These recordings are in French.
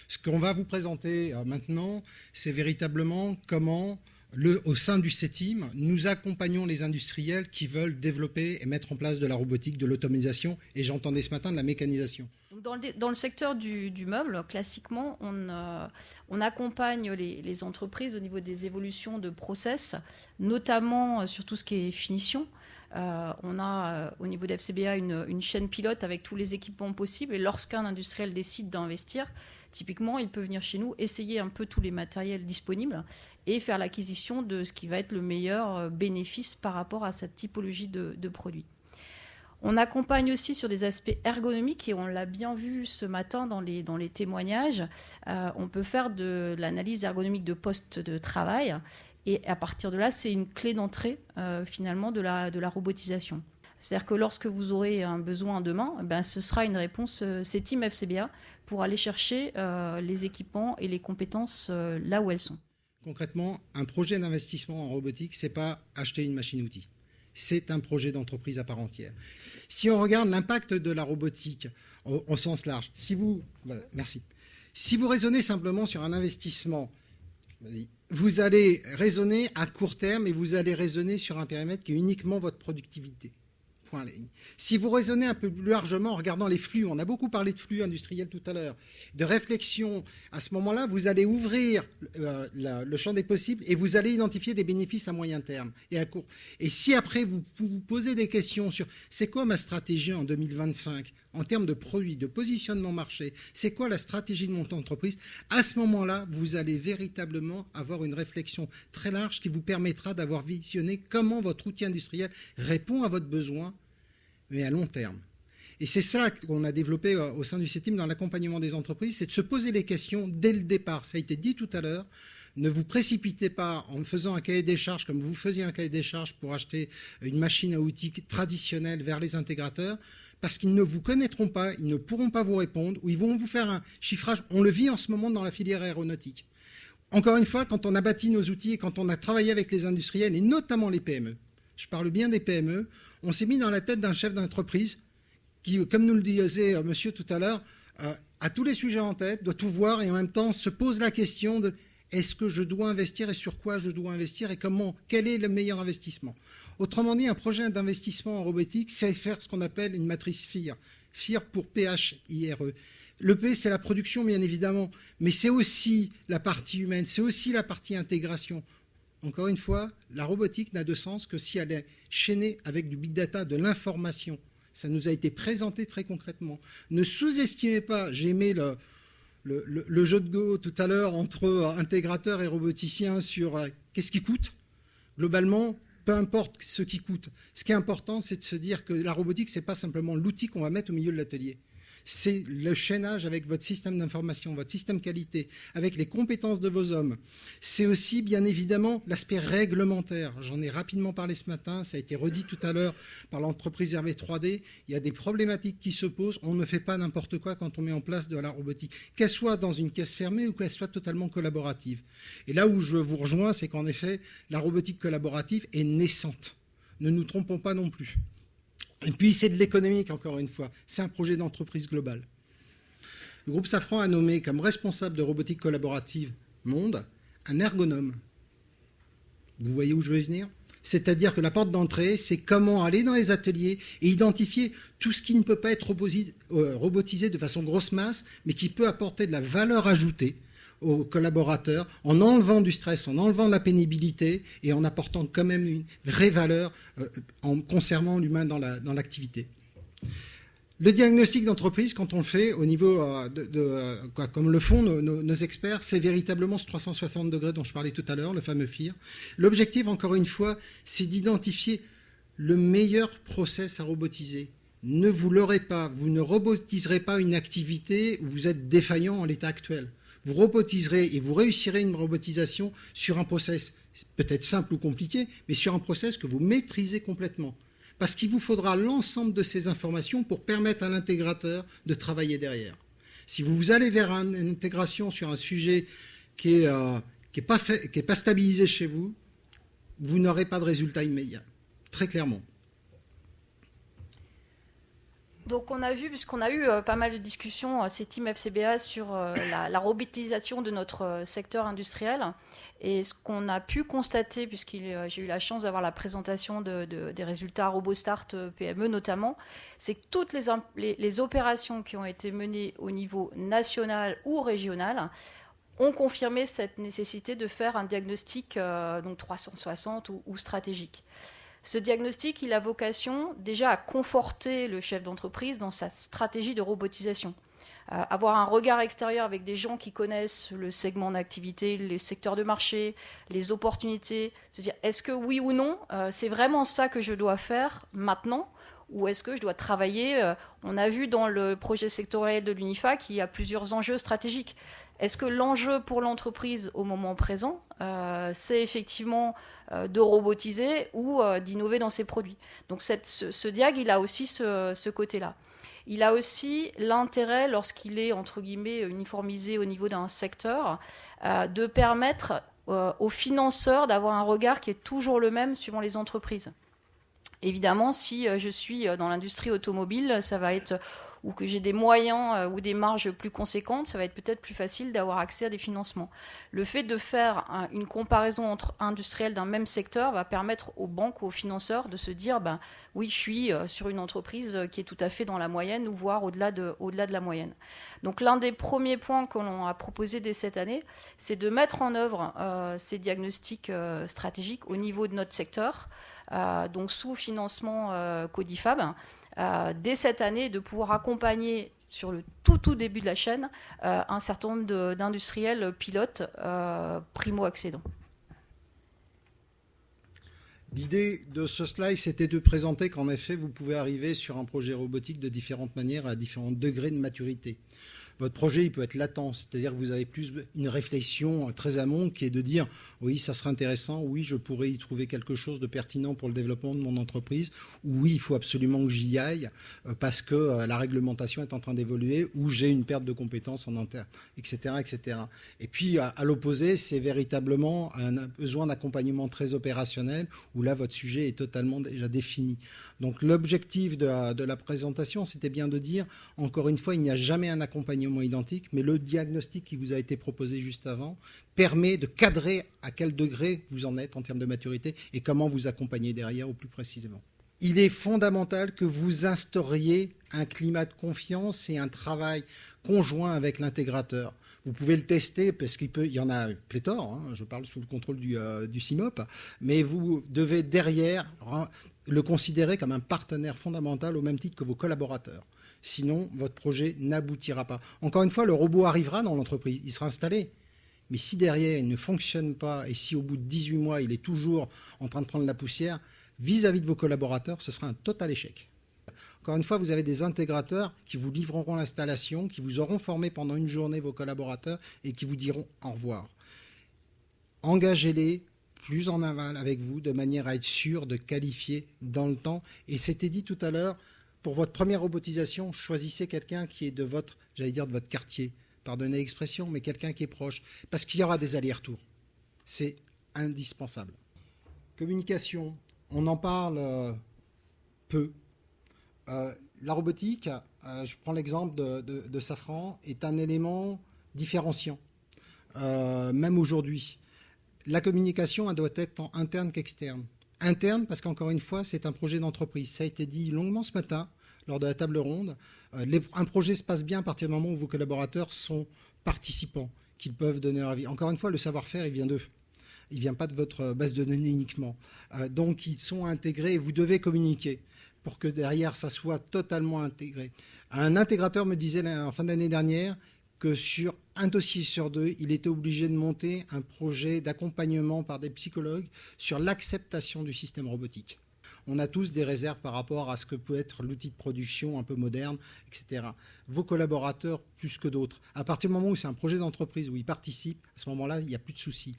Ce qu'on va vous présenter maintenant, c'est véritablement comment, au sein du CETIM, nous accompagnons les industriels qui veulent développer et mettre en place de la robotique, de l'automatisation, et j'entendais ce matin de la mécanisation. Dans le secteur du meuble, classiquement, on accompagne les entreprises au niveau des évolutions de process, notamment sur tout ce qui est finition. On a au niveau d'FCBA une chaîne pilote avec tous les équipements possibles, et lorsqu'un industriel décide d'investir, typiquement, il peut venir chez nous, essayer un peu tous les matériels disponibles et faire l'acquisition de ce qui va être le meilleur bénéfice par rapport à cette typologie de produits. On accompagne aussi sur des aspects ergonomiques, et on l'a bien vu ce matin dans les témoignages. On peut faire de l'analyse ergonomique de poste de travail, et à partir de là, c'est une clé d'entrée finalement de la robotisation. C'est-à-dire que lorsque vous aurez un besoin demain, ce sera une réponse CETIM FCBA pour aller chercher les équipements et les compétences là où elles sont. Concrètement, un projet d'investissement en robotique, ce n'est pas acheter une machine-outil. C'est un projet d'entreprise à part entière. Si on regarde l'impact de la robotique au sens large, si vous raisonnez simplement sur un investissement, vous allez raisonner à court terme et vous allez raisonner sur un périmètre qui est uniquement votre productivité. Si vous raisonnez un peu plus largement en regardant les flux, on a beaucoup parlé de flux industriels tout à l'heure, de réflexion, à ce moment-là, vous allez ouvrir le champ des possibles et vous allez identifier des bénéfices à moyen terme et à court. Et si après vous vous posez des questions sur c'est quoi ma stratégie en 2025 en termes de produits, de positionnement marché, c'est quoi la stratégie de mon entreprise, à ce moment-là, vous allez véritablement avoir une réflexion très large qui vous permettra d'avoir visionné comment votre outil industriel répond à votre besoin, mais à long terme. Et c'est ça qu'on a développé au sein du CETIM dans l'accompagnement des entreprises, c'est de se poser les questions dès le départ. Ça a été dit tout à l'heure, ne vous précipitez pas en faisant un cahier des charges comme vous faisiez un cahier des charges pour acheter une machine à outils traditionnelle vers les intégrateurs, parce qu'ils ne vous connaîtront pas, ils ne pourront pas vous répondre, ou ils vont vous faire un chiffrage. On le vit en ce moment dans la filière aéronautique. Encore une fois, quand on a bâti nos outils et quand on a travaillé avec les industriels, et notamment les PME, je parle bien des PME, on s'est mis dans la tête d'un chef d'entreprise qui, comme nous le disait monsieur tout à l'heure, a tous les sujets en tête, doit tout voir et en même temps se pose la question de est-ce que je dois investir et sur quoi je dois investir et quel est le meilleur investissement. Autrement dit, un projet d'investissement en robotique, c'est faire ce qu'on appelle une matrice FIR. FIR pour PHIRE. Le P, c'est la production, bien évidemment, mais c'est aussi la partie humaine, c'est aussi la partie intégration. Encore une fois, la robotique n'a de sens que si elle est chaînée avec du big data, de l'information. Ça nous a été présenté très concrètement. Ne sous-estimez pas, j'ai aimé le jeu de Go tout à l'heure entre intégrateurs et roboticiens sur qu'est-ce qui coûte. Globalement, peu importe ce qui coûte. Ce qui est important, c'est de se dire que la robotique, ce n'est pas simplement l'outil qu'on va mettre au milieu de l'atelier. C'est le chaînage avec votre système d'information, votre système qualité, avec les compétences de vos hommes. C'est aussi, bien évidemment, l'aspect réglementaire. J'en ai rapidement parlé ce matin, ça a été redit tout à l'heure par l'entreprise RV3D. Il y a des problématiques qui se posent. On ne fait pas n'importe quoi quand on met en place de la robotique, qu'elle soit dans une caisse fermée ou qu'elle soit totalement collaborative. Et là où je vous rejoins, c'est qu'en effet, la robotique collaborative est naissante. Ne nous trompons pas non plus. Et puis, c'est de l'économique, encore une fois. C'est un projet d'entreprise globale. Le groupe Safran a nommé comme responsable de robotique collaborative monde un ergonome. Vous voyez où je veux venir ? C'est-à-dire que la porte d'entrée, c'est comment aller dans les ateliers et identifier tout ce qui ne peut pas être robotisé de façon grosse masse, mais qui peut apporter de la valeur ajoutée aux collaborateurs, en enlevant du stress, en enlevant de la pénibilité et en apportant quand même une vraie valeur en conservant l'humain dans l'activité. Le diagnostic d'entreprise, quand on le fait au niveau comme le font nos experts, c'est véritablement ce 360 degrés dont je parlais tout à l'heure, le fameux FIR. L'objectif, encore une fois, c'est d'identifier le meilleur process à robotiser. Ne vous leurrez pas, vous ne robotiserez pas une activité où vous êtes défaillant en l'état actuel. Vous robotiserez et vous réussirez une robotisation sur un process peut-être simple ou compliqué, mais sur un process que vous maîtrisez complètement. Parce qu'il vous faudra l'ensemble de ces informations pour permettre à l'intégrateur de travailler derrière. Si vous allez vers une intégration sur un sujet qui est pas stabilisé chez vous, vous n'aurez pas de résultat immédiat, très clairement. Donc on a vu, puisqu'on a eu pas mal de discussions, ces teams FCBA, sur la robotisation de notre secteur industriel. Et ce qu'on a pu constater, j'ai eu la chance d'avoir la présentation des résultats RoboStart PME notamment, c'est que toutes les opérations qui ont été menées au niveau national ou régional ont confirmé cette nécessité de faire un diagnostic donc 360 ou stratégique. Ce diagnostic, il a vocation déjà à conforter le chef d'entreprise dans sa stratégie de robotisation. Avoir un regard extérieur avec des gens qui connaissent le segment d'activité, les secteurs de marché, les opportunités, se dire est-ce que oui ou non, c'est vraiment ça que je dois faire maintenant, ou est-ce que je dois travailler on a vu dans le projet sectoriel de l'UNIFA qu'il y a plusieurs enjeux stratégiques. Est-ce que l'enjeu pour l'entreprise au moment présent, c'est effectivement de robotiser ou d'innover dans ses produits? Donc ce diag, il a aussi ce côté-là. Il a aussi l'intérêt, lorsqu'il est, entre guillemets, uniformisé au niveau d'un secteur, de permettre aux financeurs d'avoir un regard qui est toujours le même suivant les entreprises. Évidemment, si je suis dans l'industrie automobile, ça va être, ou que j'ai des moyens ou des marges plus conséquentes, ça va être peut-être plus facile d'avoir accès à des financements. Le fait de faire une comparaison entre industriels d'un même secteur va permettre aux banques ou aux financeurs de se dire oui, je suis sur une entreprise qui est tout à fait dans la moyenne ou voire au-delà de la moyenne. Donc l'un des premiers points que l'on a proposé dès cette année, c'est de mettre en œuvre ces diagnostics stratégiques au niveau de notre secteur, donc sous financement Codifab, dès cette année, de pouvoir accompagner sur le tout début de la chaîne un certain nombre d'industriels pilotes primo-accédants. L'idée de ce slide, c'était de présenter qu'en effet, vous pouvez arriver sur un projet robotique de différentes manières, à différents degrés de maturité. Votre projet, il peut être latent, c'est-à-dire que vous avez plus une réflexion très amont qui est de dire oui, ça serait intéressant, oui, je pourrais y trouver quelque chose de pertinent pour le développement de mon entreprise, ou oui, il faut absolument que j'y aille parce que la réglementation est en train d'évoluer, ou j'ai une perte de compétences en interne, etc., etc. Et puis, à l'opposé, c'est véritablement un besoin d'accompagnement très opérationnel où là, votre sujet est totalement déjà défini. Donc, l'objectif de la présentation, c'était bien de dire, encore une fois, il n'y a jamais un accompagnement identique, mais le diagnostic qui vous a été proposé juste avant permet de cadrer à quel degré vous en êtes en termes de maturité et comment vous accompagnez derrière au plus précisément. Il est fondamental que vous instauriez un climat de confiance et un travail conjoint avec l'intégrateur. Vous pouvez le tester parce qu'il y en a pléthore, je parle sous le contrôle du CIMOP, mais vous devez derrière le considérer comme un partenaire fondamental au même titre que vos collaborateurs. Sinon, votre projet n'aboutira pas. Encore une fois, le robot arrivera dans l'entreprise, il sera installé. Mais si derrière, il ne fonctionne pas et si au bout de 18 mois, il est toujours en train de prendre la poussière, vis-à-vis de vos collaborateurs, ce sera un total échec. Encore une fois, vous avez des intégrateurs qui vous livreront l'installation, qui vous auront formé pendant une journée vos collaborateurs et qui vous diront au revoir. Engagez-les plus en aval avec vous de manière à être sûr de qualifier dans le temps. Et c'était dit tout à l'heure, pour votre première robotisation, choisissez quelqu'un qui est de votre quartier. Pardonnez l'expression, mais quelqu'un qui est proche. Parce qu'il y aura des allers-retours. C'est indispensable. Communication, on en parle peu. La robotique, je prends l'exemple de Safran, est un élément différenciant. Même aujourd'hui. La communication, elle doit être tant interne qu'externe. Interne, parce qu'encore une fois, c'est un projet d'entreprise. Ça a été dit longuement ce matin, lors de la table ronde. Un projet se passe bien à partir du moment où vos collaborateurs sont participants, qu'ils peuvent donner leur avis. Encore une fois, le savoir-faire, il vient d'eux. Il ne vient pas de votre base de données uniquement. Donc, ils sont intégrés et vous devez communiquer pour que derrière, ça soit totalement intégré. Un intégrateur me disait en fin d'année dernière que sur un dossier sur deux, il était obligé de monter un projet d'accompagnement par des psychologues sur l'acceptation du système robotique. On a tous des réserves par rapport à ce que peut être l'outil de production un peu moderne, etc. Vos collaborateurs plus que d'autres. À partir du moment où c'est un projet d'entreprise où ils participent, à ce moment-là, il n'y a plus de soucis.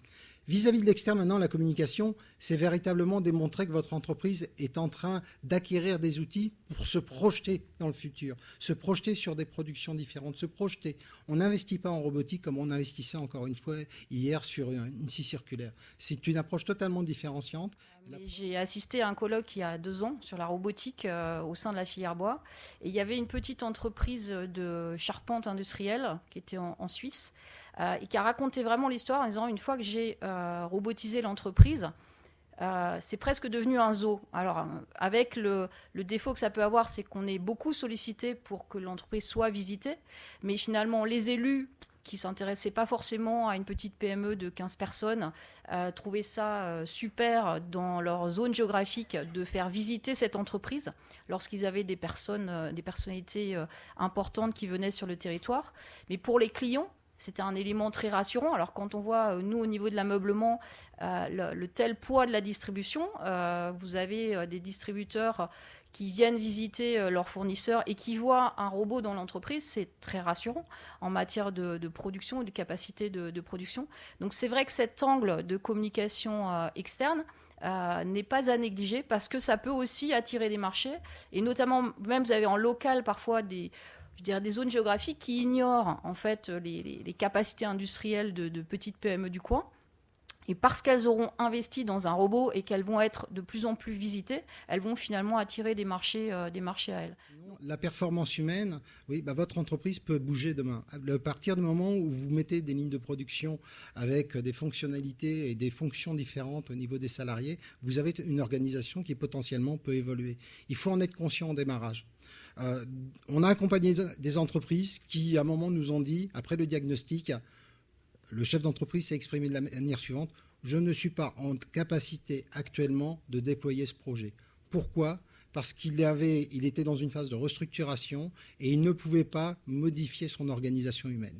Vis-à-vis de l'externe, maintenant, la communication, c'est véritablement démontrer que votre entreprise est en train d'acquérir des outils pour se projeter dans le futur, se projeter sur des productions différentes, se projeter. On n'investit pas en robotique comme on investissait encore une fois hier sur une scie circulaire. C'est une approche totalement différenciante. J'ai assisté à un colloque il y a 2 ans sur la robotique au sein de la filière bois. Et il y avait une petite entreprise de charpente industrielle qui était en Suisse et qui a raconté vraiment l'histoire en disant une fois que j'ai robotisé l'entreprise, c'est presque devenu un zoo. Alors, avec le défaut que ça peut avoir, c'est qu'on est beaucoup sollicité pour que l'entreprise soit visitée. Mais finalement, les élus qui ne s'intéressaient pas forcément à une petite PME de 15 personnes, trouvaient ça super dans leur zone géographique de faire visiter cette entreprise lorsqu'ils avaient des personnalités importantes qui venaient sur le territoire. Mais pour les clients, c'était un élément très rassurant. Alors quand on voit, nous, au niveau de l'ameublement, le tel poids de la distribution, vous avez des distributeurs qui viennent visiter leurs fournisseurs et qui voient un robot dans l'entreprise, c'est très rassurant en matière de production et de capacité de production. Donc c'est vrai que cet angle de communication externe n'est pas à négliger parce que ça peut aussi attirer des marchés. Et notamment, même vous avez en local parfois des zones géographiques qui ignorent en fait les capacités industrielles de petites PME du coin. Et parce qu'elles auront investi dans un robot et qu'elles vont être de plus en plus visitées, elles vont finalement attirer des marchés à elles. La performance humaine, oui, votre entreprise peut bouger demain. À partir du moment où vous mettez des lignes de production avec des fonctionnalités et des fonctions différentes au niveau des salariés, vous avez une organisation qui potentiellement peut évoluer. Il faut en être conscient au démarrage. On a accompagné des entreprises qui, à un moment, nous ont dit, après le diagnostic, le chef d'entreprise s'est exprimé de la manière suivante: je ne suis pas en capacité actuellement de déployer ce projet. Pourquoi ? Parce qu'il était dans une phase de restructuration et il ne pouvait pas modifier son organisation humaine.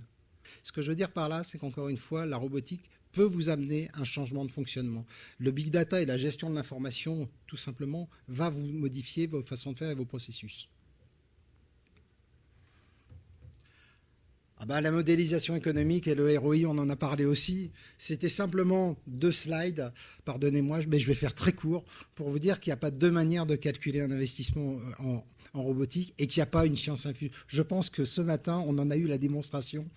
Ce que je veux dire par là, c'est qu'encore une fois, la robotique peut vous amener un changement de fonctionnement. Le big data et la gestion de l'information, tout simplement, va vous modifier vos façons de faire et vos processus. La modélisation économique et le ROI, on en a parlé aussi. C'était simplement 2 slides, pardonnez-moi, mais je vais faire très court pour vous dire qu'il n'y a pas 2 manières de calculer un investissement en robotique et qu'il n'y a pas une science infuse. Je pense que ce matin, on en a eu la démonstration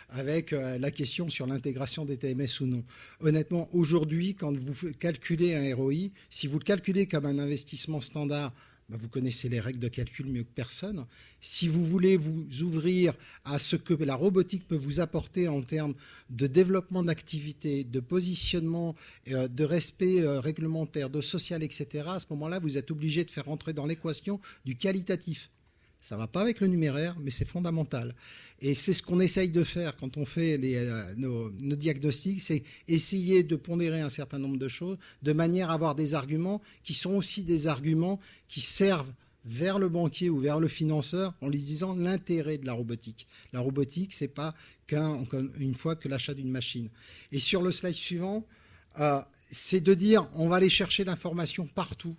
avec la question sur l'intégration des TMS ou non. Honnêtement, aujourd'hui, quand vous calculez un ROI, si vous le calculez comme un investissement standard, vous connaissez les règles de calcul mieux que personne. Si vous voulez vous ouvrir à ce que la robotique peut vous apporter en termes de développement d'activité, de positionnement, de respect réglementaire, de social, etc., à ce moment-là, vous êtes obligé de faire entrer dans l'équation du qualitatif. Ça ne va pas avec le numéraire, mais c'est fondamental. Et c'est ce qu'on essaye de faire quand on fait nos diagnostics, c'est essayer de pondérer un certain nombre de choses de manière à avoir des arguments qui sont aussi des arguments qui servent vers le banquier ou vers le financeur en lui disant l'intérêt de la robotique. La robotique, ce n'est pas une fois que l'achat d'une machine. Et sur le slide suivant, c'est de dire on va aller chercher l'information partout.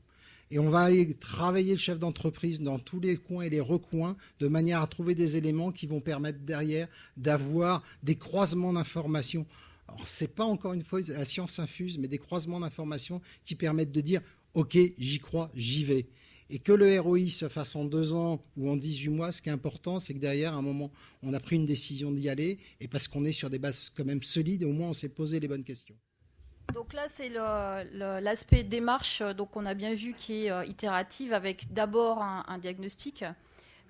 Et on va aller travailler le chef d'entreprise dans tous les coins et les recoins de manière à trouver des éléments qui vont permettre derrière d'avoir des croisements d'informations. Alors, ce n'est pas encore une fois la science infuse, mais des croisements d'informations qui permettent de dire « Ok, j'y crois, j'y vais ». Et que le ROI se fasse en 2 ans ou en 18 mois, ce qui est important, c'est que derrière, à un moment, on a pris une décision d'y aller et parce qu'on est sur des bases quand même solides et au moins on s'est posé les bonnes questions. Donc là, c'est l'aspect démarche, donc on a bien vu qui est itérative avec d'abord un diagnostic,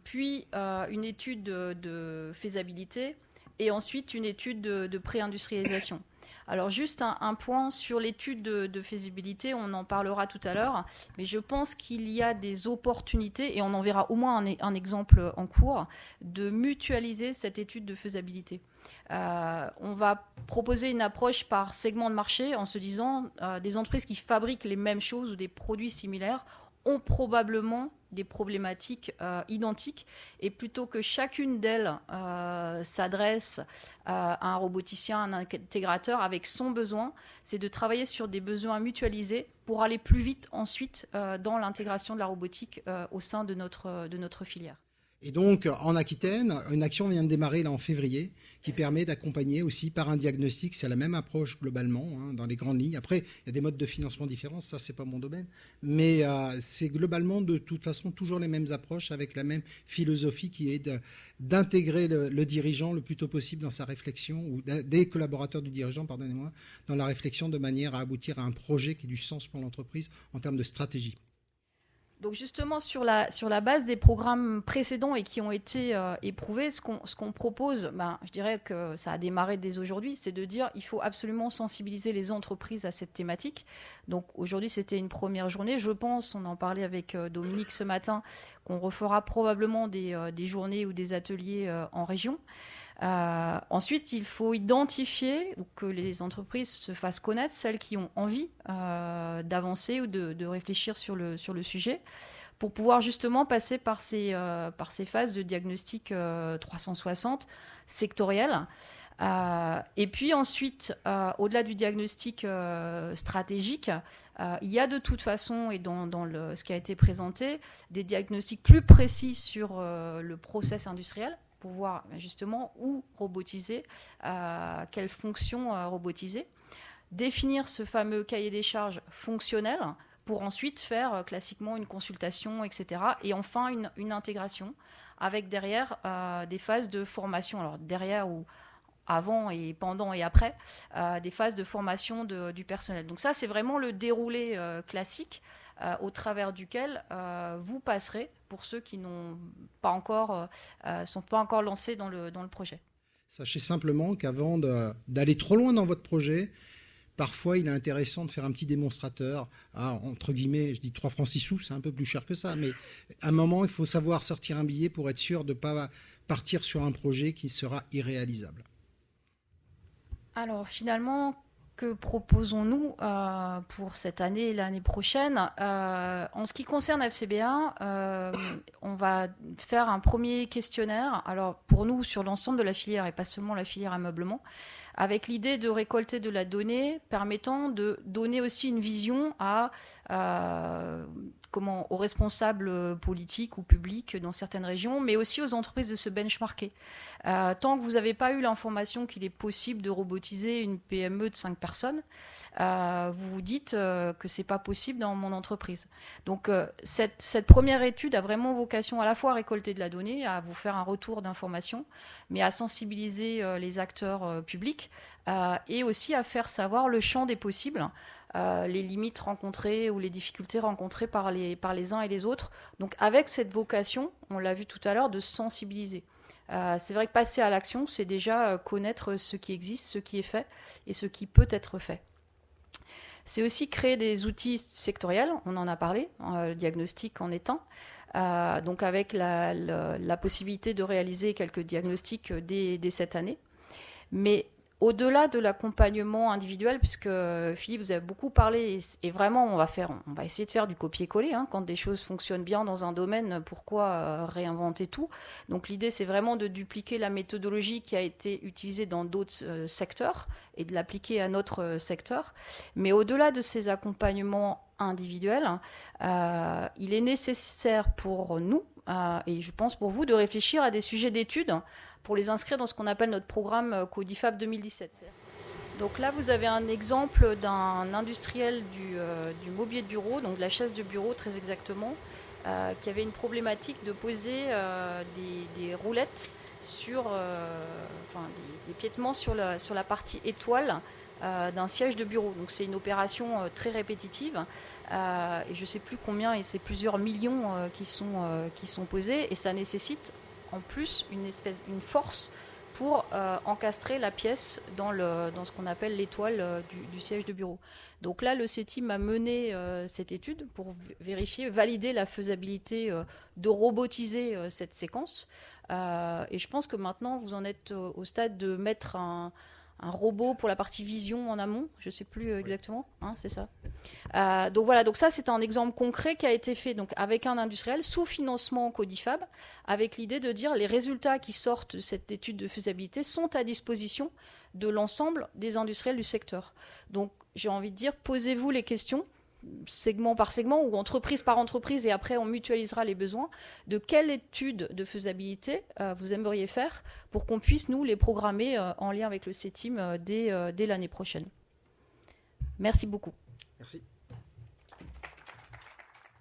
puis une étude de faisabilité et ensuite une étude de pré-industrialisation. Alors juste un point sur l'étude de faisabilité, on en parlera tout à l'heure, mais je pense qu'il y a des opportunités, et on en verra au moins un exemple en cours, de mutualiser cette étude de faisabilité. On va proposer une approche par segment de marché en se disant des entreprises qui fabriquent les mêmes choses ou des produits similaires ont probablement des problématiques identiques et plutôt que chacune d'elles s'adresse à un roboticien, un intégrateur avec son besoin, c'est de travailler sur des besoins mutualisés pour aller plus vite ensuite dans l'intégration de la robotique au sein de notre filière. Et donc, en Aquitaine, une action vient de démarrer là en février qui permet d'accompagner aussi par un diagnostic. C'est la même approche globalement, dans les grandes lignes. Après, il y a des modes de financement différents, ça, c'est pas mon domaine. Mais c'est globalement, de toute façon, toujours les mêmes approches avec la même philosophie qui est d'intégrer le dirigeant le plus tôt possible dans sa réflexion, ou des collaborateurs du dirigeant, pardonnez-moi, dans la réflexion de manière à aboutir à un projet qui ait du sens pour l'entreprise en termes de stratégie. Donc justement, sur la base des programmes précédents et qui ont été éprouvés, ce qu'on propose, je dirais que ça a démarré dès aujourd'hui, c'est de dire qu'il faut absolument sensibiliser les entreprises à cette thématique. Donc aujourd'hui, c'était une première journée. Je pense, on en parlait avec Dominique ce matin, qu'on refera probablement des journées ou des ateliers en région. Ensuite, il faut identifier ou que les entreprises se fassent connaître, celles qui ont envie d'avancer ou de réfléchir sur le sujet, pour pouvoir justement passer par ces phases de diagnostic 360 sectoriel. Et puis ensuite, au-delà du diagnostic stratégique, il y a de toute façon, et dans ce qui a été présenté, des diagnostics plus précis sur le process industriel, pour voir justement où robotiser, quelles fonctions robotiser, définir ce fameux cahier des charges fonctionnel pour ensuite faire classiquement une consultation, etc. Et enfin une intégration avec derrière des phases de formation. Alors derrière ou avant et pendant et après, des phases de formation du personnel. Donc ça, c'est vraiment le déroulé classique au travers duquel vous passerez pour ceux qui n'ont pas encore, sont pas encore lancés dans le projet. Sachez simplement qu'avant d'aller trop loin dans votre projet, parfois il est intéressant de faire un petit démonstrateur. Entre guillemets, je dis 3 francs 6 sous, c'est un peu plus cher que ça, mais à un moment, il faut savoir sortir un billet pour être sûr de ne pas partir sur un projet qui sera irréalisable. Alors finalement, que proposons-nous pour cette année et l'année prochaine ? En ce qui concerne FCBA, on va faire un premier questionnaire, alors pour nous sur l'ensemble de la filière et pas seulement la filière ameublement, avec l'idée de récolter de la donnée permettant de donner aussi une vision aux responsables politiques ou publics dans certaines régions, mais aussi aux entreprises de se benchmarker. Tant que vous n'avez pas eu l'information qu'il est possible de robotiser une PME de 5 personnes, vous vous dites que ce n'est pas possible dans mon entreprise. Donc cette première étude a vraiment vocation à la fois à récolter de la donnée, à vous faire un retour d'information, mais à sensibiliser les acteurs publics et aussi à faire savoir le champ des possibles, les limites rencontrées ou les difficultés rencontrées par les uns et les autres. Donc avec cette vocation, on l'a vu tout à l'heure, de sensibiliser. C'est vrai que passer à l'action, c'est déjà connaître ce qui existe, ce qui est fait et ce qui peut être fait. C'est aussi créer des outils sectoriels, on en a parlé, le diagnostic en est un, donc avec la possibilité de réaliser quelques diagnostics dès cette année. Mais au-delà de l'accompagnement individuel, puisque Philippe, vous avez beaucoup parlé, et vraiment on va essayer de faire du copier-coller, quand des choses fonctionnent bien dans un domaine, pourquoi réinventer tout ? Donc l'idée, c'est vraiment de dupliquer la méthodologie qui a été utilisée dans d'autres secteurs et de l'appliquer à notre secteur. Mais au-delà de ces accompagnements individuels, il est nécessaire pour nous, et je pense pour vous, de réfléchir à des sujets d'études pour les inscrire dans ce qu'on appelle notre programme Codifab 2017. Donc là, vous avez un exemple d'un industriel du mobilier de bureau, donc de la chaise de bureau très exactement, qui avait une problématique de poser des roulettes des piétements sur la partie étoile d'un siège de bureau. Donc c'est une opération très répétitive. Et je ne sais plus combien, et c'est plusieurs millions qui sont posés, et ça nécessite en plus une force pour encastrer la pièce dans ce qu'on appelle l'étoile du siège de bureau. Donc là, le CETI m'a mené cette étude pour valider la faisabilité de robotiser cette séquence. Et je pense que maintenant, vous en êtes au stade de mettre un robot pour la partie vision en amont, je ne sais plus exactement, c'est ça. Donc voilà, donc ça c'est un exemple concret qui a été fait donc avec un industriel sous financement Codifab, avec l'idée de dire les résultats qui sortent de cette étude de faisabilité sont à disposition de l'ensemble des industriels du secteur. Donc j'ai envie de dire, posez-vous les questions segment par segment ou entreprise par entreprise, et après on mutualisera les besoins, de quelle étude de faisabilité vous aimeriez faire pour qu'on puisse, nous, les programmer en lien avec le CETIM dès l'année prochaine. Merci beaucoup. Merci.